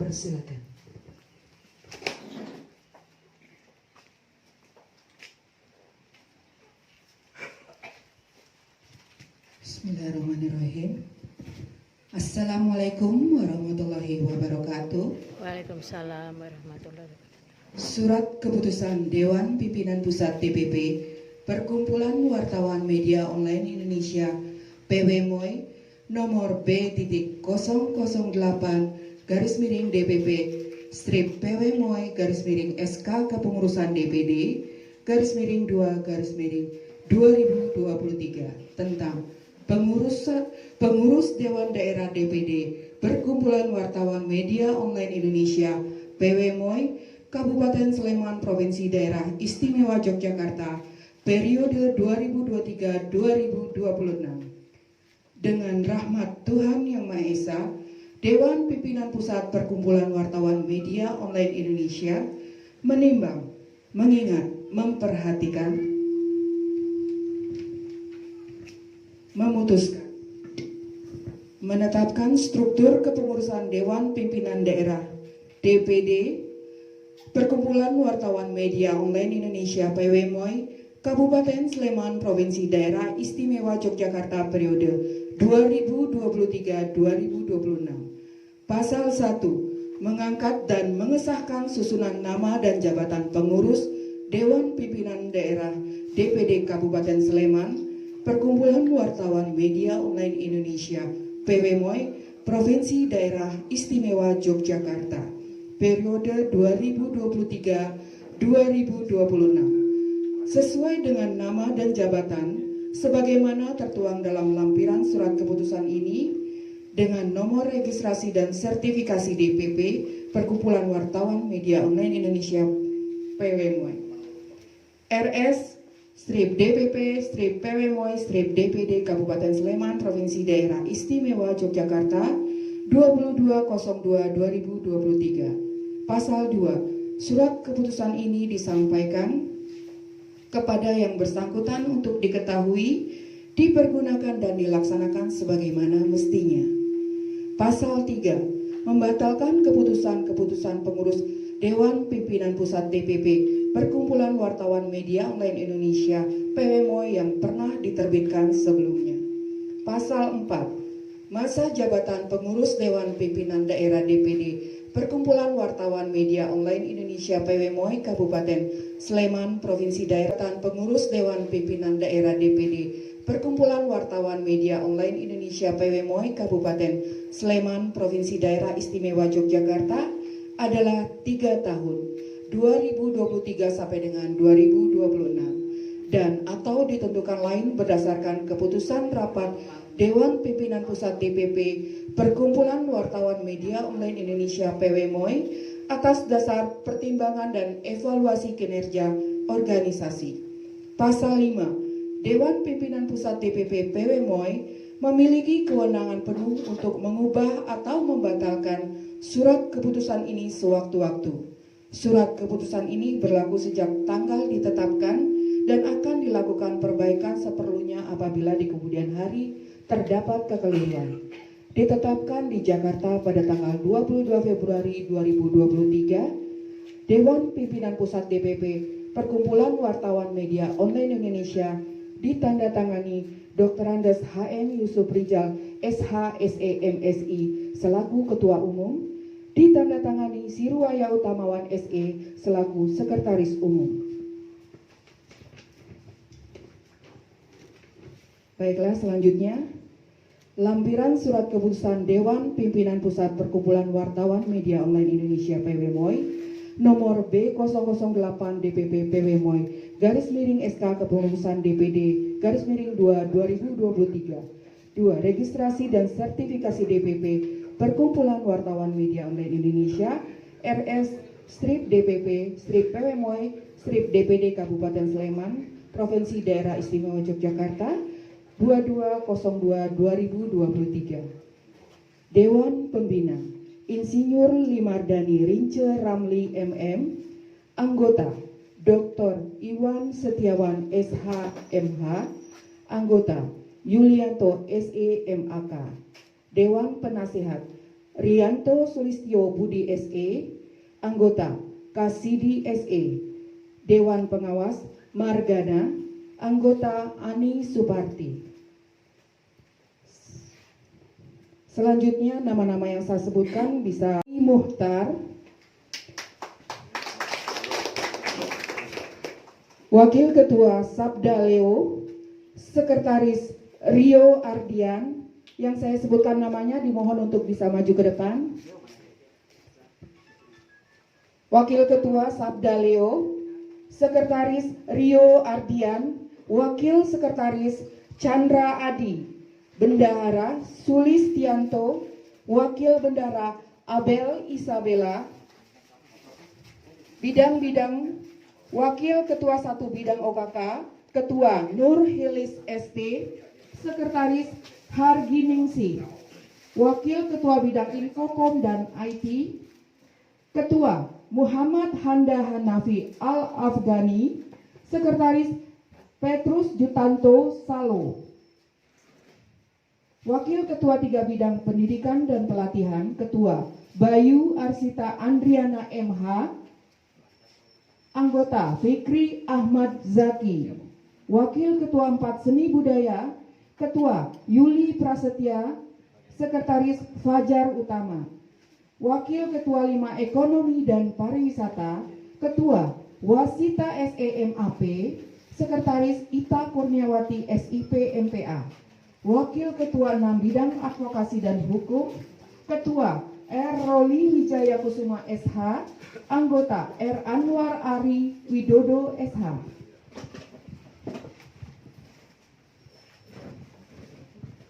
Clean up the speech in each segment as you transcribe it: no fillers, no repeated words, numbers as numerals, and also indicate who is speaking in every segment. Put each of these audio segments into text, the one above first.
Speaker 1: dipersilakan. Bismillahirrahmanirrahim. Assalamualaikum warahmatullahi wabarakatuh.
Speaker 2: Waalaikumsalam warahmatullahi wabarakatuh.
Speaker 1: Surat Keputusan Dewan Pimpinan Pusat DPP Perkumpulan Wartawan Media Online Indonesia PWMOI nomor B.008-DPP strip PWMOI /SK Kepengurusan DPD /2/2023 tentang pengurus Dewan Daerah DPD Perkumpulan Wartawan Media Online Indonesia PWMOI Kabupaten Sleman Provinsi Daerah Istimewa Yogyakarta periode 2023-2026. Dengan rahmat Tuhan Yang Maha Esa, Dewan Pimpinan Pusat Perkumpulan Wartawan Media Online Indonesia menimbang, mengingat, memperhatikan, memutuskan, menetapkan struktur kepengurusan Dewan Pimpinan Daerah DPD Perkumpulan Wartawan Media Online Indonesia PWMOI Kabupaten Sleman Provinsi Daerah Istimewa Yogyakarta periode 2023-2026. Pasal 1. Mengangkat dan mengesahkan susunan nama dan jabatan pengurus Dewan Pimpinan Daerah DPD Kabupaten Sleman Perkumpulan Wartawan Media Online Indonesia PWMOI Provinsi Daerah Istimewa Yogyakarta periode 2023-2026 sesuai dengan nama dan jabatan sebagaimana tertuang dalam lampiran surat keputusan ini dengan nomor registrasi dan sertifikasi DPP Perkumpulan Wartawan Media Online Indonesia PWMOI RS DPP PWMOI DPD Kabupaten Sleman Provinsi Daerah Istimewa Yogyakarta 2202-2023. Pasal 2. Surat keputusan ini disampaikan kepada yang bersangkutan untuk diketahui, dipergunakan dan dilaksanakan sebagaimana mestinya. Pasal 3. Membatalkan keputusan-keputusan pengurus Dewan Pimpinan Pusat DPP Perkumpulan Wartawan Media Online Indonesia PWMOI yang pernah diterbitkan sebelumnya. Pasal 4. Masa jabatan pengurus Dewan Pimpinan Daerah DPD Perkumpulan Wartawan Media Online Indonesia PWMOI Kabupaten Sleman Provinsi Daerah pengurus Dewan Pimpinan Daerah DPD Perkumpulan Wartawan Media Online Indonesia PWMOI Kabupaten Sleman Provinsi Daerah Istimewa Yogyakarta adalah 3 tahun 2023 sampai dengan 2026 dan atau ditentukan lain berdasarkan keputusan rapat Dewan Pimpinan Pusat DPP Perkumpulan Wartawan Media Online Indonesia PWMOI atas dasar pertimbangan dan evaluasi kinerja organisasi. Pasal 5. Dewan Pimpinan Pusat DPP PWMOI memiliki kewenangan penuh untuk mengubah atau membatalkan surat keputusan ini sewaktu-waktu. Surat keputusan ini berlaku sejak tanggal ditetapkan dan akan dilakukan perbaikan seperlunya apabila di kemudian hari terdapat kekeliruan. Ditetapkan di Jakarta pada tanggal 22 Februari 2023, Dewan Pimpinan Pusat DPP Perkumpulan Wartawan Media Online Indonesia ditandatangani Dr. Andes HM Yusuf Rizal SH SE MSI selaku Ketua Umum, ditandatangani Siruwaya Utamawan SE selaku Sekretaris Umum. Baiklah, selanjutnya lampiran surat keputusan Dewan Pimpinan Pusat Perkumpulan Wartawan Media Online Indonesia PWMOI nomor B008 DPP PWMOI /SK Kepengurusan DPD /2 2023. 2. Registrasi dan sertifikasi DPP Perkumpulan Wartawan Media Online Indonesia RS DPP PWMOI DPD Kabupaten Sleman Provinsi Daerah Istimewa Yogyakarta 2202-2023. Dewan Pembina Insinyur Limardani Rince Ramli MM, anggota Dr. Iwan Setiawan SH MH, anggota Yulianto SE MAK. Dewan Penasehat Rianto Sulistyo Budi SE, anggota Kasidi SE. Dewan Pengawas Margana, anggota Ani Suparti. Selanjutnya nama-nama yang saya sebutkan bisa Muhtar, Wakil Ketua Sabda Leo, Sekretaris Rio Ardian, yang saya sebutkan namanya dimohon untuk bisa maju ke depan. Wakil Ketua Sabda Leo, Sekretaris Rio Ardian, Wakil Sekretaris Chandra Adi, Bendahara Sulistianto, Wakil Bendahara Abel Isabella, bidang-bidang Wakil Ketua 1 Bidang OKK, Ketua Nur Hilis ST, Sekretaris Harginingsi, Wakil Ketua Bidang Infokom dan IT, Ketua Muhammad Handa Hanafi Al-Afghani, Sekretaris Petrus Jutanto Salo, Wakil Ketua 3 Bidang Pendidikan dan Pelatihan, Ketua Bayu Arsita Andriana MH, anggota Fikri Ahmad Zaki, Wakil Ketua 4 Seni Budaya, Ketua Yuli Prasetya, Sekretaris Fajar Utama, Wakil Ketua 5 Ekonomi dan Pariwisata, Ketua Wasita SEMAP, Sekretaris Ita Kurniawati SIP MPA, Wakil Ketua 6 Bidang Advokasi dan Hukum, Ketua R. Roli Wijaya Kusuma SH, anggota R. Anwar Ari Widodo SH.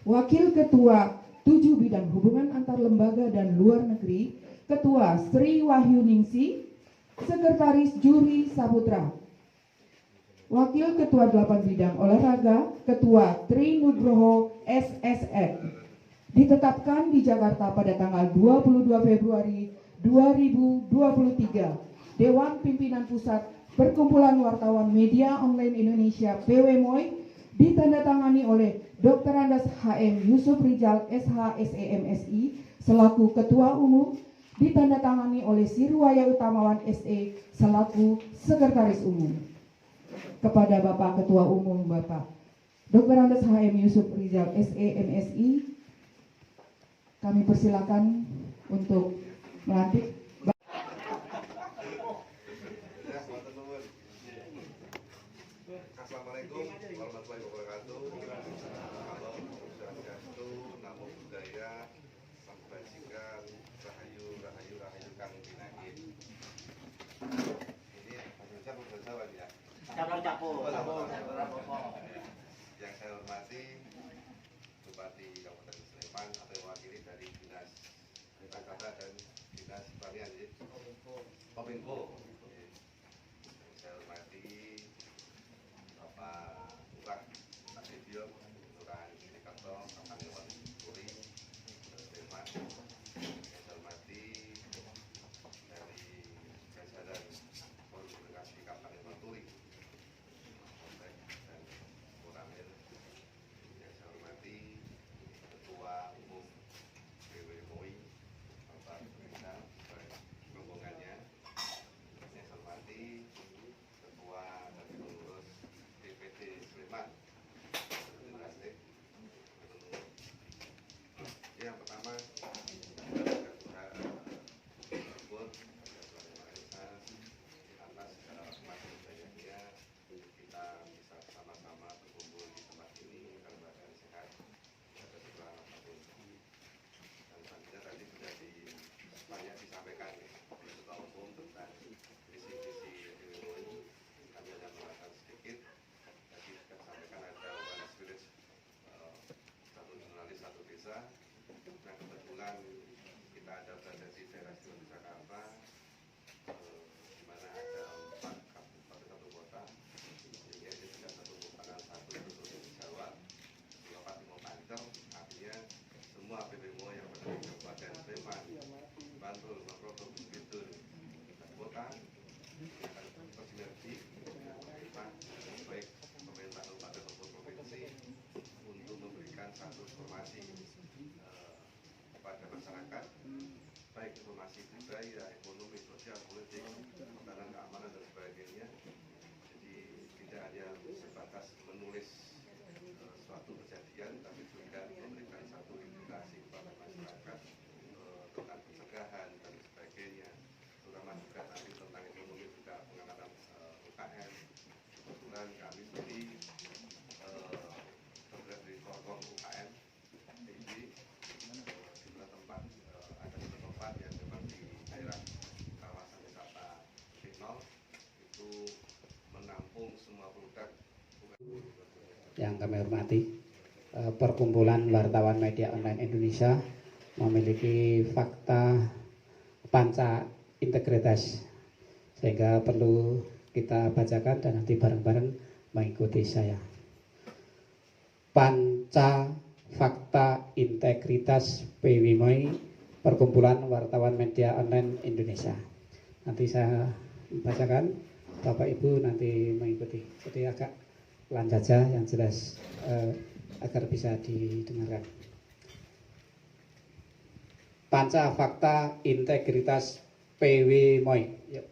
Speaker 1: Wakil Ketua 7 Bidang Hubungan Antar Lembaga dan Luar Negeri, Ketua Sri Wahyu Ningsi, Sekretaris Juri Saputra. Wakil Ketua 8 Bidang Olahraga, Ketua Tri Nugroho SSN. Ditetapkan di Jakarta pada tanggal 22 Februari 2023. Dewan Pimpinan Pusat Perkumpulan Wartawan Media Online Indonesia PWMOI ditandatangani oleh Dr. Andes HM Yusuf Rizal SH SEMSI selaku Ketua Umum, ditandatangani oleh Sirwaya Utamawan SE selaku Sekretaris Umum. Kepada Bapak Ketua Umum Bapak Dr. Andes HM Yusuf Rizal SEMSI, kami persilakan untuk melantik.
Speaker 3: Assalamualaikum warahmatullahi wabarakatuh. Salam Swastiastu, Namo Buddhaya, Sampurasun, Rahayu, Rahayu, Rahayu Kang Pinangin. Ini Pak Jawa ya. Yang saya hormati Bupati Kabupaten Sleman atau wakili dari Dinas Kata dan Dinas Pertanian, Kominfo. Yang saya hormati Bapak Lurah Pak Setio, Lurah Jakarta, Kapanewon Puri, Sleman. Yang saya hormati dari jajaran Komunikasi Kapanewon Puri dan Muramil. Yang saya hormati Ketua Umum PWMOI Bapak Reza dan rombongannya, budaya, ekonomi, sosial, politik, pertahanan, keamanan dan sebagainya. Jadi tidak hanya sebatas menulis suatu kejadian, tapi juga memberikan satu edukasi kepada masyarakat tentang pencegahan dan sebagainya. Terutama juga nanti tentang ekonomi juga pengangkatan UKM. Kebetulan kami di bergerak di Korkom UKM ini di tempat ada satu tempat yang memang di daerah kawasan wisata Pinol itu menampung semua produk.
Speaker 4: Yang kami hormati, Perkumpulan Wartawan Media Online Indonesia memiliki fakta panca integritas, sehingga perlu kita bacakan dan nanti bareng-bareng mengikuti saya. Panca fakta integritas PWMOI, Perkumpulan Wartawan Media Online Indonesia. Nanti saya bacakan, Bapak Ibu nanti mengikuti. Jadi agak pelan saja yang jelas agar bisa didengarkan. Panca fakta integritas PWMOI. Yuk.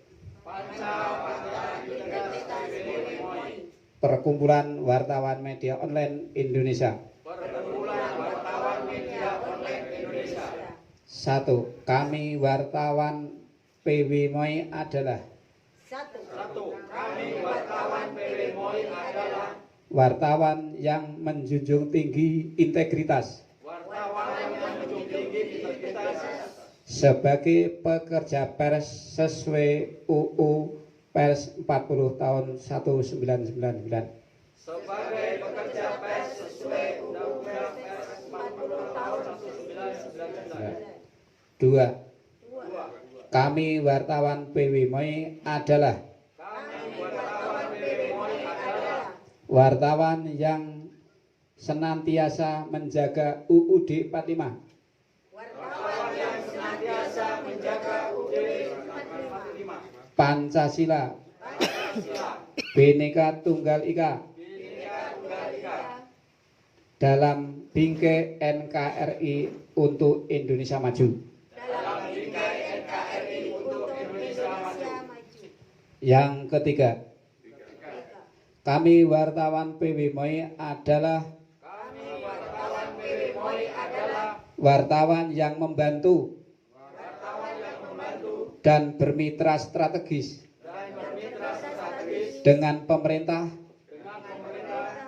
Speaker 4: Perkumpulan Wartawan Media Online Indonesia. Satu, kami wartawan PWMOI adalah wartawan yang menjunjung tinggi integritas sebagai pekerja pers sesuai UU Pers 40 tahun 1999.
Speaker 5: Sebagai pekerja pers sesuai Undang-Undang Pers 40 tahun 1999.
Speaker 4: Dua, kami wartawan PWMOI adalah wartawan yang senantiasa menjaga UUD 45.
Speaker 5: Wartawan yang senantiasa menjaga UUD 45.
Speaker 4: Pancasila, Bhinneka Tunggal Ika, dalam bingkai NKRI untuk Indonesia Maju. Yang ketiga, kami wartawan PWMOI adalah wartawan yang membantu dan bermitra strategis dengan pemerintah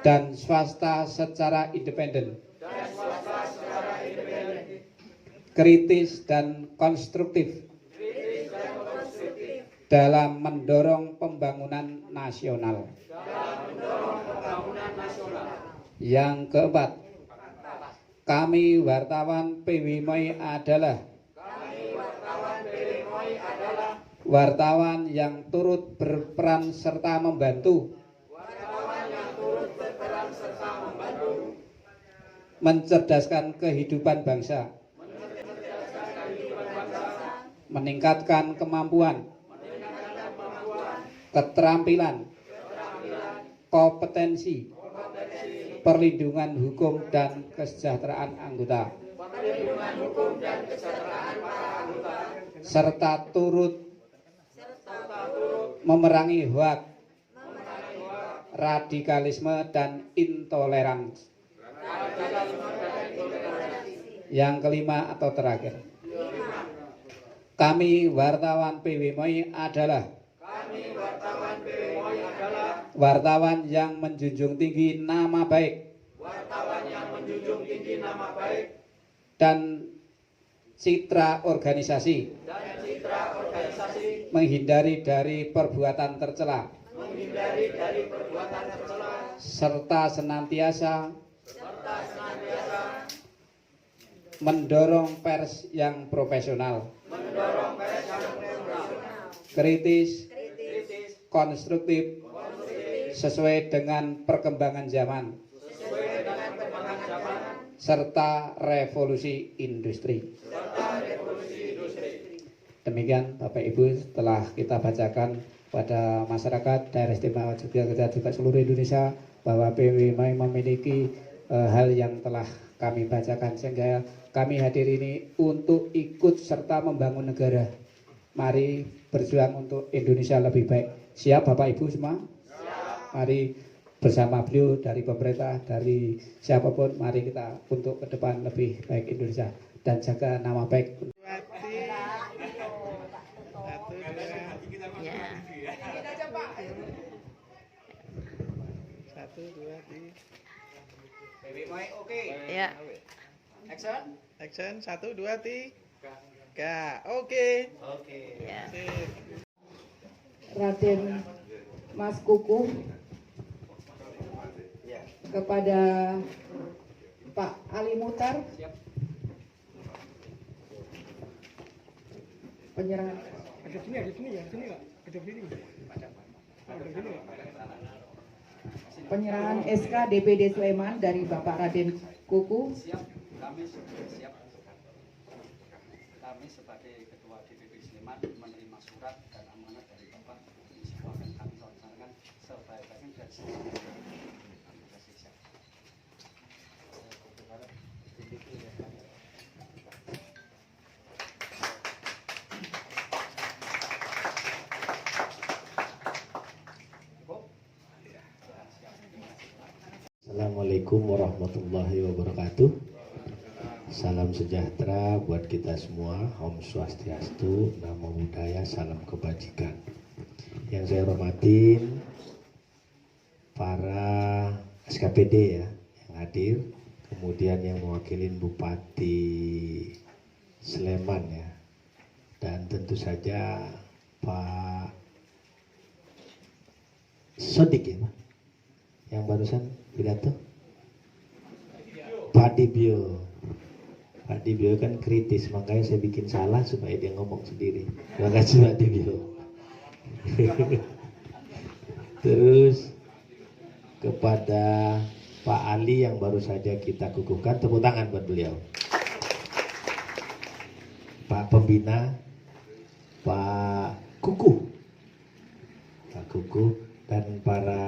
Speaker 4: dan swasta secara independen, kritis dan konstruktif dalam mendorong pembangunan nasional. Yang keempat, kami wartawan PWMOI adalah wartawan yang turut berperan serta membantu mencerdaskan kehidupan bangsa, meningkatkan kemampuan, keterampilan, kompetensi, perlindungan hukum dan kesejahteraan anggota, serta turut memerangi hoaks, radikalisme dan intoleransi. Yang kelima atau terakhir, kami wartawan PWMOI adalah wartawan yang menjunjung tinggi nama baik dan citra organisasi, menghindari dari perbuatan tercela, serta senantiasa mendorong pers yang profesional, kritis, konstruktif, sesuai dengan perkembangan zaman, serta revolusi industri. Demikian Bapak Ibu, setelah kita bacakan pada masyarakat daerah istimewa Yogyakarta juga seluruh Indonesia bahwa PWMOI memiliki hal yang telah kami bacakan, sehingga kami hadir ini untuk ikut serta membangun negara, Mari berjuang untuk Indonesia lebih baik. Siap Bapak Ibu semua? Siap. Mari bersama beliau dari pemerintah, dari siapapun, mari kita untuk ke depan lebih baik Indonesia dan jaga nama baik.
Speaker 2: Ya.
Speaker 5: Satu, dua, tiga. Baby Moy, oke.
Speaker 2: Ya.
Speaker 5: Action. Action. 1, 2, 3. Oke. Oke.
Speaker 2: Ya.
Speaker 5: Sip.
Speaker 1: Raden Mas Kuku kepada Pak Ali Mutar. Penyerahan.
Speaker 5: Ada sini ya, sini Kak. Ada sini.
Speaker 1: Penyerahan SK DPD Sleman dari Bapak Raden Kuku.
Speaker 6: Siap, kami sebagai Ketua DPD Sleman menerima surat dan amanat dari Bapak ini semua akan kami laksanakan sebaik-baiknya dan sebaik-baiknya. Terima kasih. Siap.
Speaker 7: Assalamualaikum warahmatullahi wabarakatuh. Salam sejahtera buat kita semua. Om Swastiastu, Namo Buddhaya, salam kebajikan. Yang saya hormatin para SKPD ya yang hadir, kemudian yang mewakilin Bupati Sleman ya, dan tentu saja Pak Sodik ya Pak, yang barusan pidato. Pak Dibyo kan kritis, makanya saya bikin salah supaya dia ngomong sendiri. Terima kasih Pak Dibyo. Terus kepada Pak Ali yang baru saja kita kukuhkan, tepuk tangan buat beliau. Pak Pembina, Pak Kuku, dan para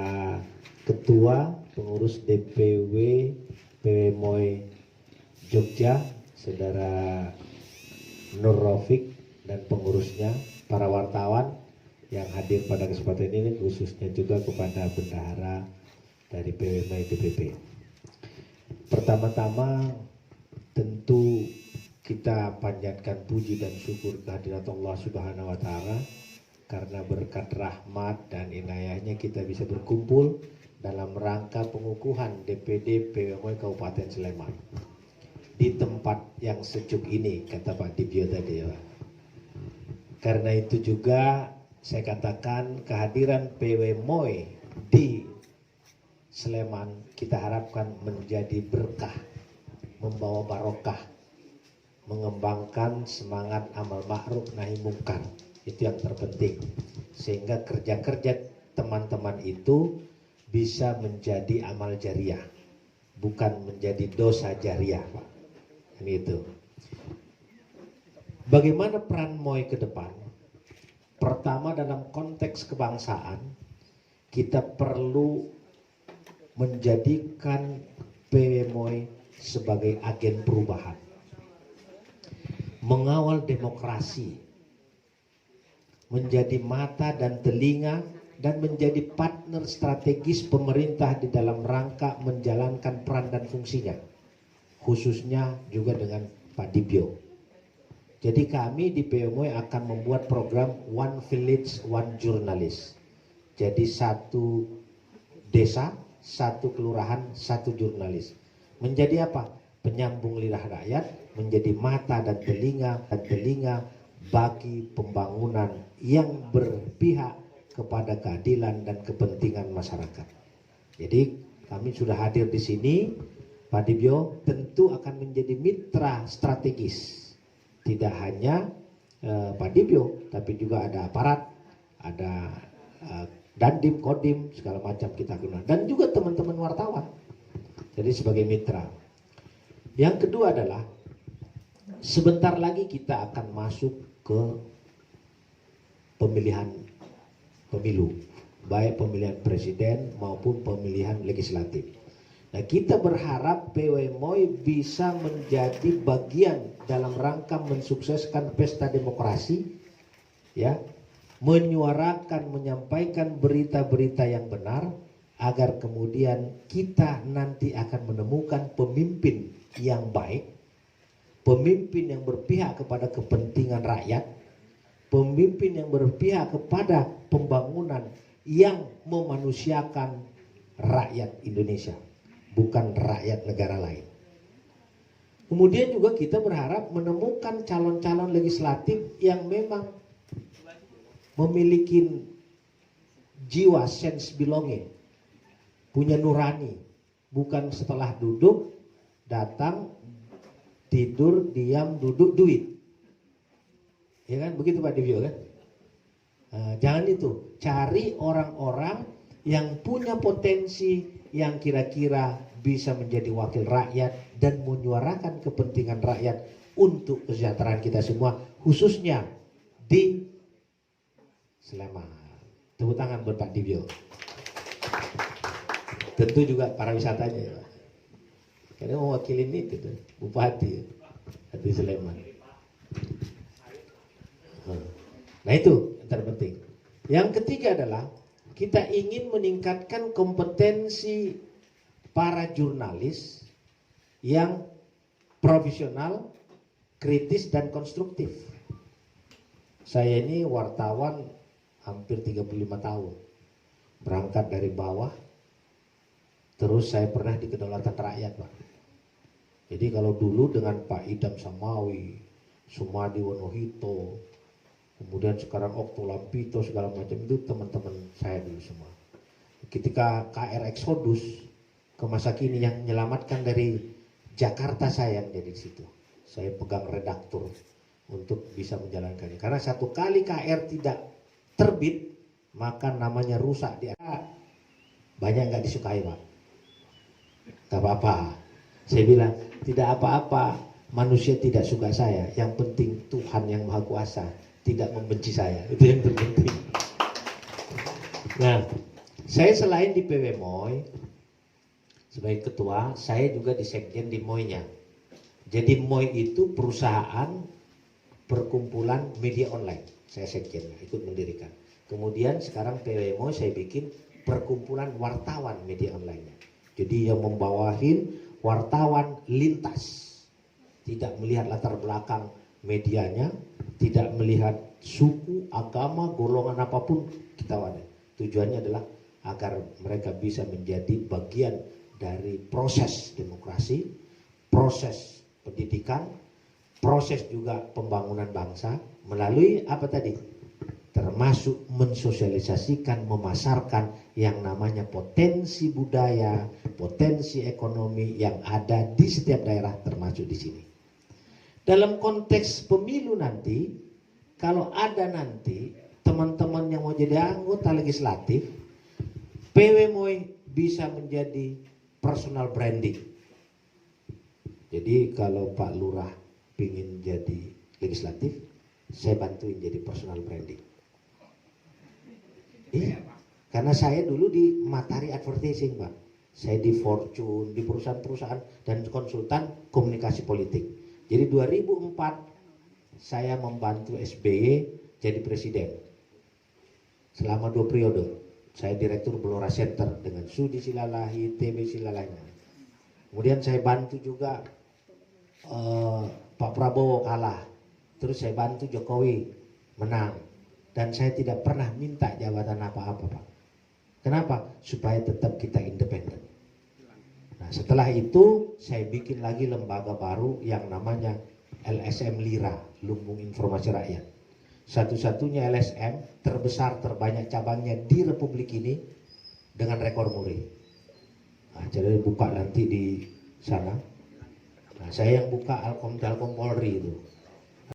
Speaker 7: ketua pengurus DPW PWMOI Jogja, Saudara Nur Raufik dan pengurusnya, para wartawan yang hadir pada kesempatan ini, khususnya juga kepada bendahara dari PWMOI DPP. Pertama-tama tentu kita panjatkan puji dan syukur kehadirat Allah Subhanahu wa Ta'ala, karena berkat rahmat dan inayahnya kita bisa berkumpul dalam rangka pengukuhan DPD PWMOI Kabupaten Sleman di tempat yang sejuk ini, kata Pak Dibyo tadi ya Pak. Karena itu juga saya katakan kehadiran PWMOI di Sleman kita harapkan menjadi berkah, membawa barokah, mengembangkan semangat amal ma'ruf nahi mungkar. Itu yang terpenting, sehingga kerja-kerja teman-teman itu bisa menjadi amal jariah, bukan menjadi dosa jariah Pak. Ini itu. Bagaimana peran MOI ke depan? Pertama, dalam konteks kebangsaan kita perlu menjadikan PWMOI sebagai agen perubahan, mengawal demokrasi, menjadi mata dan telinga dan menjadi partner strategis pemerintah di dalam rangka menjalankan peran dan fungsinya, khususnya juga dengan Pak Dibyo. Jadi kami di PWMOI akan membuat program One Village, One Journalist. Jadi satu desa, satu kelurahan, satu jurnalis. Menjadi apa? Penyambung lidah rakyat, menjadi mata dan telinga bagi pembangunan yang berpihak kepada keadilan dan kepentingan masyarakat. Jadi kami sudah hadir di sini. Pak Dibyo tentu akan menjadi mitra strategis. Tidak hanya Pak Dibyo, tapi juga ada aparat, ada Dandim, Kodim, segala macam kita kenal. Dan juga teman-teman wartawan. Jadi sebagai mitra. Yang kedua adalah sebentar lagi kita akan masuk ke pemilihan pemilu, baik pemilihan presiden maupun pemilihan legislatif. Nah, kita berharap PWMOI bisa menjadi bagian dalam rangka mensukseskan pesta demokrasi ya, menyuarakan, menyampaikan berita-berita yang benar agar kemudian kita nanti akan menemukan pemimpin yang baik, pemimpin yang berpihak kepada kepentingan rakyat, pemimpin yang berpihak kepada pembangunan yang memanusiakan rakyat Indonesia, bukan rakyat negara lain. Kemudian juga kita berharap menemukan calon-calon legislatif yang memang memiliki jiwa sense belonging, punya nurani, bukan setelah duduk, datang, tidur, diam, duduk, duit. Ya kan, begitu Pak Divyo kan? Jangan itu, cari orang-orang yang punya potensi, yang kira-kira bisa menjadi wakil rakyat dan menyuarakan kepentingan rakyat untuk kesejahteraan kita semua, khususnya di Sleman. Tepuk tangan buat Pak Divyo. Tentu juga para wisatanya ya Pak. Karena mewakilin itu tuh, Bupati di Sleman. Nah itu yang terpenting. Yang ketiga adalah kita ingin meningkatkan kompetensi para jurnalis yang profesional, kritis dan konstruktif. Saya ini wartawan hampir 35 tahun. Berangkat dari bawah, terus saya pernah di Kedaulatan Rakyat, Pak. Jadi kalau dulu dengan Pak Idam Samawi, Sumadi Wonohito, kemudian sekarang Okto Lampito, segala macam itu teman-teman saya dulu semua. Ketika KR Exodus ke masa kini yang menyelamatkan dari Jakarta, saya yang jadi di situ. Saya pegang redaktur untuk bisa menjalankannya. Karena satu kali KR tidak terbit, maka namanya rusak. Banyak nggak disukai, Pak. Gak apa-apa. Saya bilang tidak apa-apa, manusia tidak suka saya. Yang penting Tuhan yang Maha Kuasa tidak membenci saya. Itu yang terpenting. Nah, saya selain di PW MOI sebagai ketua, saya juga di sekjen di MOI-nya. Jadi MOI itu perusahaan perkumpulan media online. Saya sekjennya, ikut mendirikan. Kemudian sekarang PW MOI saya bikin perkumpulan wartawan media online-nya. Jadi yang membawahin wartawan lintas, tidak melihat latar belakang medianya, tidak melihat suku, agama, golongan apapun, kita wadah. Tujuannya adalah agar mereka bisa menjadi bagian dari proses demokrasi, proses pendidikan, proses juga pembangunan bangsa melalui apa tadi? Termasuk mensosialisasikan, memasarkan yang namanya potensi budaya, potensi ekonomi yang ada di setiap daerah termasuk di sini. Dalam konteks pemilu nanti, kalau ada nanti teman-teman yang mau jadi anggota legislatif, PW MOI bisa menjadi personal branding. Jadi kalau Pak Lurah ingin jadi legislatif, saya bantuin jadi personal branding. Karena saya dulu di Matahari Advertising, Pak. Saya di Fortune, di perusahaan-perusahaan dan konsultan komunikasi politik. Jadi 2004 saya membantu SBY jadi presiden. Selama 2 periode. Saya direktur Blora Center dengan Sudi Silalahi, TB Silalahi. Kemudian saya bantu juga Pak Prabowo kalah. Terus saya bantu Jokowi menang. Dan saya tidak pernah minta jabatan apa-apa, Pak. Kenapa? Supaya tetap kita independen. Nah, setelah itu saya bikin lagi lembaga baru yang namanya LSM Lira, Lumbung Informasi Rakyat. Satu-satunya LSM terbesar, terbanyak cabangnya di Republik ini dengan rekor muri. Nah, jadi buka nanti di sana. Nah, saya yang buka Telkom Polri itu.